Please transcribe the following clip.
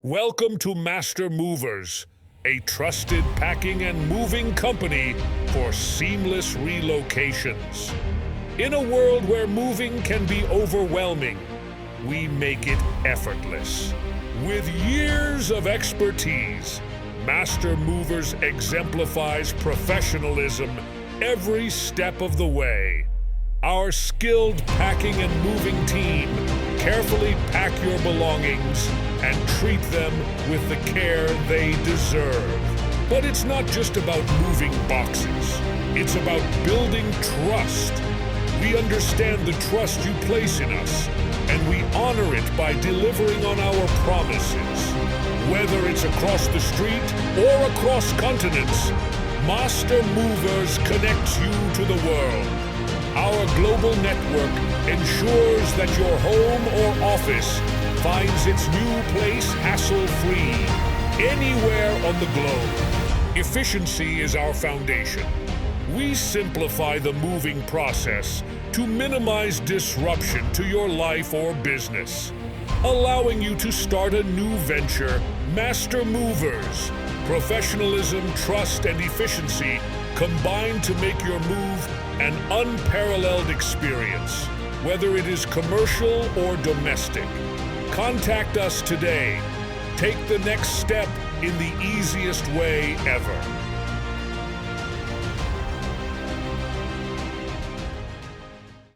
Welcome to Master Movers, a trusted packing and moving company for seamless relocations. In a world where moving can be overwhelming, we make it effortless. With years of expertise, Master Movers exemplifies professionalism every step of the way. Our skilled packing and moving team carefully pack your belongings and treat them with the care they deserve. But it's not just about moving boxes. It's about building trust. We understand the trust you place in us, and we honor it by delivering on our promises. Whether it's across the street or across continents, Master Movers connects you to the world. Our global network ensures that your home or office finds its new place hassle-free, anywhere on the globe. Efficiency is our foundation. We simplify the moving process to minimize disruption to your life or business, allowing you to start a new venture. Master Movers. Professionalism, trust, and efficiency combine to make your move an unparalleled experience, whether it is commercial or domestic. Contact us today. Take the next step in the easiest way ever.